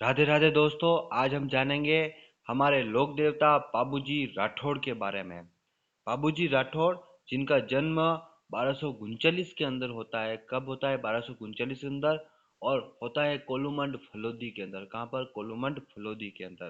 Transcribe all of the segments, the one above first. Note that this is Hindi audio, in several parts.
राधे राधे दोस्तों। आज हम जानेंगे हमारे लोक देवता पाबूजी राठौड़ के बारे में। पाबूजी राठौड़, जिनका जन्म 1239 के अंदर होता है। कब होता है? 1239 के अंदर। और होता है कोलूमंड फलोदी के अंदर। कहाँ पर? कोलूमंड फलोदी के अंदर।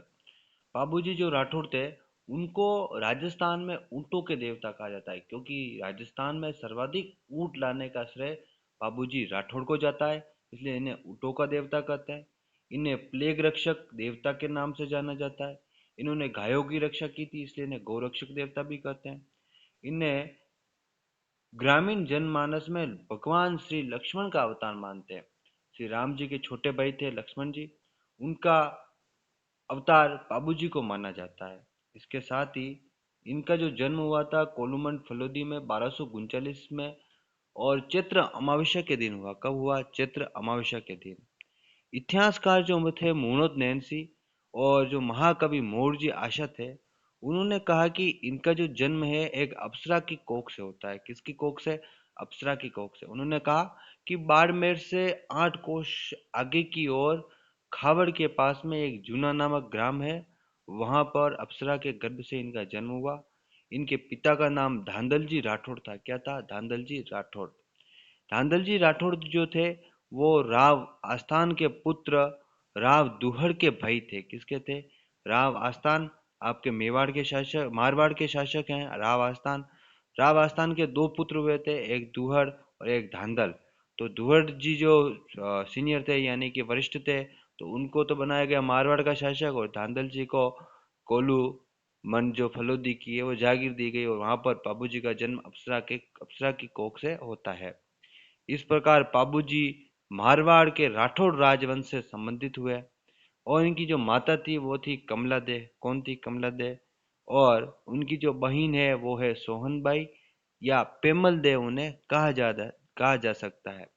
बाबूजी जो राठौड़ थे, उनको राजस्थान में ऊँटों के देवता कहा जाता है, क्योंकि राजस्थान में सर्वाधिक ऊँट लाने का श्रेय बाबूजी राठौड़ को जाता है, इसलिए इन्हें ऊँटों का देवता कहते हैं। इन्हें प्लेग रक्षक देवता के नाम से जाना जाता है। इन्होंने गायों की रक्षा की थी, इसलिए इन्हें गौरक्षक देवता भी कहते हैं। इन्हें ग्रामीण जनमानस में भगवान श्री लक्ष्मण का अवतार मानते हैं। श्री राम जी के छोटे भाई थे लक्ष्मण जी, उनका अवतार बाबूजी को माना जाता है। इसके साथ ही इनका जो जन्म हुआ था कोलूमंड फलोदी में 1239 में, और चैत्र अमावस्या के दिन हुआ। कब हुआ? चैत्र अमावस्या के दिन। इतिहासकार जो थे मुनोद नैन्सी, और जो महाकवि मोरजी आशा थे, उन्होंने कहा कि इनका जो जन्म है एक अप्सरा की कोख से होता है। किसकी कोख से? अप्सरा की कोख से। उन्होंने कहा कि बाड़मेर से 8 कोस आगे की ओर खावड़ के पास में एक जूना नामक ग्राम है, वहां पर अप्सरा के गर्भ से इनका जन्म हुआ। इनके पिता का नाम धांधल जी राठौड़ था। क्या था? धांधल जी राठौड़। धांधल जी राठौड़ जो थे, वो राव आस्थान के पुत्र राव दुहड़ के भाई थे। किसके थे? राव आस्थान। आपके मेवाड़ के शासक, मारवाड़ के शासक हैं राव आस्थान। राव आस्थान के दो पुत्र हुए थे, एक दुहड़ और एक धांधल। तो दुहड़ जी जो सीनियर थे, यानी कि वरिष्ठ थे, तो उनको तो बनाया गया मारवाड़ का शासक, और धांधल जी को कोलू मन जो फलोदी की है वो जागीर दी गई, और वहां पर बाबूजी का जन्म अप्सरा की कोख से होता है। इस प्रकार बाबूजी मारवाड़ के राठौड़ राजवंश से संबंधित हुए। और इनकी जो माता थी वो थी कमला दे। कौन थी? कमला दे। और उनकी जो बहन है वो है सोहनबाई, या पेमल दे उन्हें कहा जा सकता है।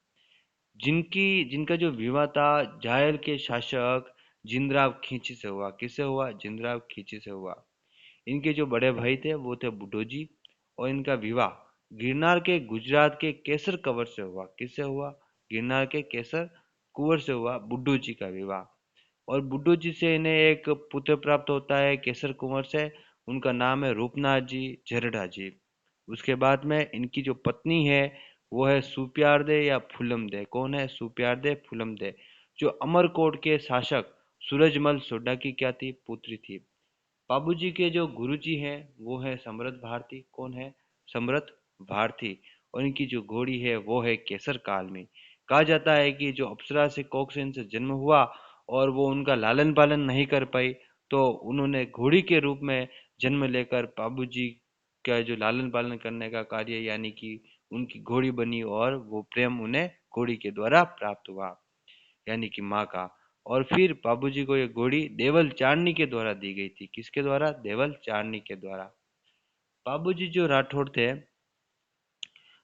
जिनका जो विवाह था जायल के शासक जिंदराव खींची से हुआ। किससे हुआ? जिंदराव खींची से हुआ। इनके जो बड़े भाई थे वो थे बुड्ढोजी, और इनका विवाह गिरनार के गुजरात के केसर कंवर से हुआ। किससे हुआ? गिरनार के केसर कुंवर से हुआ बुड्ढू जी का विवाह। और बुड्ढू जी से इन्हें एक पुत्र प्राप्त होता है केसर कुंवर से। उनका नाम है रूपनाथ जी झरड़ा जी। उसके बाद में इनकी जो पत्नी है वो है सुप्यारदे या फुलमदे। कौन है? सुप्यारदे फुलमदे, जो अमरकोट के शासक सूरजमल सोढ़ा की क्या थी? पुत्री थी। बाबूजी के जो गुरुजी हैं वो है सम्रत भारती। कौन है? सम्रत भारती। और इनकी जो घोड़ी है वो है केसर कालमी। कहा जाता है कि जो अप्सरा से कोकसेन से जन्म हुआ और वो उनका लालन पालन नहीं कर पाई, तो उन्होंने घोड़ी के रूप में जन्म लेकर बाबूजी का जो लालन पालन करने का कार्य, यानी कि उनकी घोड़ी बनी, और वो प्रेम उन्हें घोड़ी के द्वारा प्राप्त हुआ, यानी कि माँ का। और फिर बाबूजी को ये घोड़ी देवल चारनी के द्वारा दी गई थी। किसके द्वारा? देवल चारनी के द्वारा। बाबूजी जो राठौड़ थे,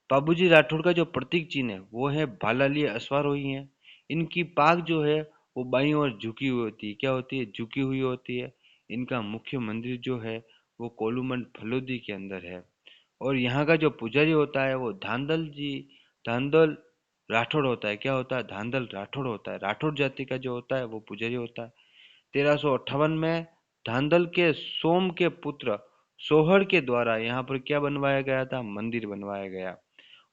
बाबूजी राठौड़ का जो प्रतीक चिन्ह है वो है भालाली अश्वारोही है। इनकी पाग जो है वो बाईं ओर झुकी हुई होती है। क्या होती है? झुकी हुई होती है। इनका मुख्य मंदिर जो है वो कोलूमंड फलोदी के अंदर है। और यहाँ का जो पुजारी होता है वो धांधल राठौड़ होता है। क्या होता है? धांधल राठौड़ होता है। राठौड़ जाति का जो होता है वो पुजारी होता है। 1358 में धांधल के सोम के पुत्र सोहर के द्वारा यहाँ पर क्या बनवाया गया था? मंदिर बनवाया गया।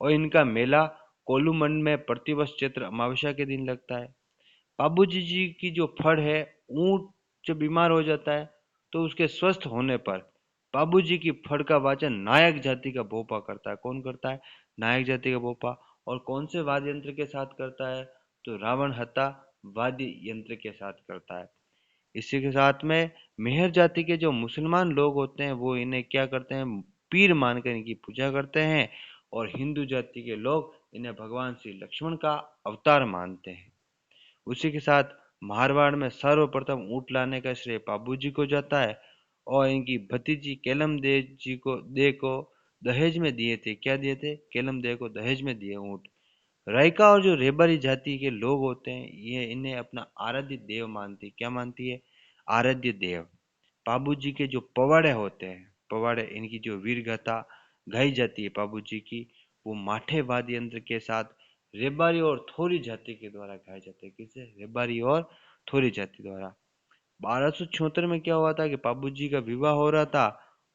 और इनका मेला कोलूमंड में प्रतिवर्ष चैत्र अमावस्या के दिन लगता है। बाबूजी जी की जो फड़ है, ऊंट जब बीमार हो जाता है तो उसके स्वस्थ होने पर बाबूजी की फड़ का वाचन नायक जाति का भोपा करता है। कौन करता है? नायक जाति का भोपा। और कौन से वाद्य यंत्र के साथ करता है? तो रावण हत्ता वाद्य यंत्र के साथ करता है। इसी के साथ में मेहर जाति के जो मुसलमान लोग होते हैं वो इन्हें क्या करते हैं? पीर मानकर इनकी पूजा करते हैं। और हिंदू जाति के लोग इन्हें भगवान श्री लक्ष्मण का अवतार मानते हैं। उसी के साथ मारवाड़ में सर्वप्रथम ऊंट लाने का श्रेय बाबूजी को जाता है। और इनकी भतीजी केलम दे को दहेज में दिए थे। क्या दिए थे? केलम दे को दहेज में दिए ऊंट। रायका और जो रेबारी जाति के लोग होते हैं ये इन्हें अपना आराध्य देव मानती। क्या मानती है? आराध्य देव। बाबूजी के जो पवाड़े होते हैं, पवाड़े, इनकी जो वीर गाथा गाई जाती है बाबूजी की, वो माठे वाद्य यंत्र के साथ रेबारी और थोरी जाति के द्वारा गाए जाते हैं। किससे? रेबारी और थोरी जाति द्वारा। 1276 में क्या हुआ था कि पाबू जी का विवाह हो रहा था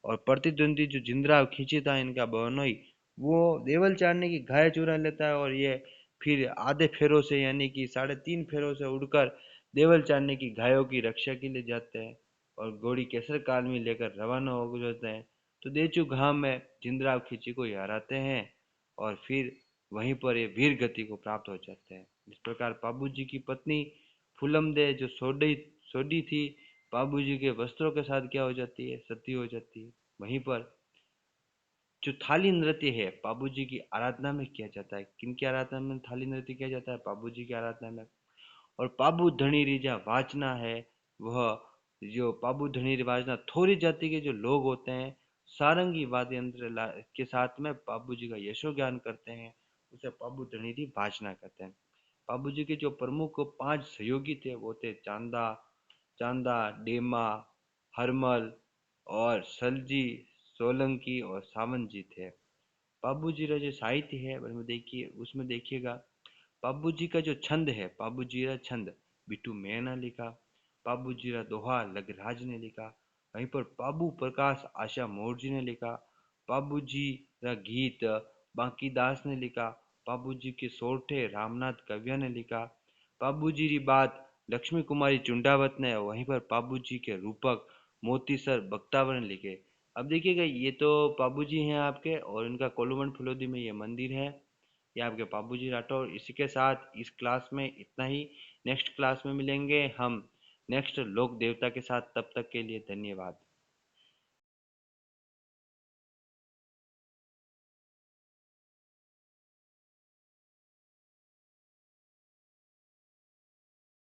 और प्रतिद्वंदी जो जिंदराव खींची था इनका बहनोई, वो देवल चारने की गाय चुरा लेता है और ये फिर आधे फेरों से यानी कि 3.5 फेरों से उड़कर देवल चारने की गायों की रक्षा के लिए जाते हैं और घोड़ी केसर काल में लेकर रवाना हो जाते हैं। तो देचू गांव में जिंदराव खींची को हराते हैं और फिर वहीं पर ये वीर गति को प्राप्त हो जाते हैं। इस प्रकार पाबू जी की पत्नी फुलमदे जो सोडी सोडी थी, बाबूजी के वस्त्रों के साथ क्या हो जाती है, सती हो जाती है। वहीं पर जो थाली नृत्य है बाबूजी की आराधना में किया जाता है। किन की आराधना में थाली नृत्य किया जाता है? बाबूजी की आराधना में। और पाबू धनी रिजा वाचना है, वह जो पाबू धनी वाचना थोड़ी जाति के जो लोग होते हैं सारंगी वाद्य यंत्र के साथ में पाबू जी का यशो ज्ञान करते हैं, उसे पाबू धनी वाचना कहते हैं। पाबू जी के जो प्रमुख 5 सहयोगी थे वो थे चांदा, चांदा, डेमा, हरमल और सलजी, सोलंकी और सावंत जी थे। पाबू जी का जो साहित्य है उसमें देखिए, देखिएगा पाबू जी का जो छंद है, पाबू जी का छंद बिट्टू मैया ने लिखा। पाबू जी का दोहा लगराज ने लिखा। वहीं पर पाबू प्रकाश आशा मोर जी ने लिखा। पाबू जी का गीत बांकीदास ने लिखा। पाबू जी के सोरठे रामनाथ कविया ने लिखा। पाबू जी की बात लक्ष्मी कुमारी चुंडावत ने, वहीं पर पाबू जी के रूपक मोतीसर बख्तावर ने लिखे। अब देखिएगा ये तो पाबू जी हैं आपके और इनका कोलूमन फुलोदी में ये मंदिर है। ये आपके पाबू जी राठौर। इसी के साथ इस क्लास में इतना ही। नेक्स्ट क्लास में मिलेंगे हम नेक्स्ट लोक देवता के साथ। तब तक के लिए धन्यवाद।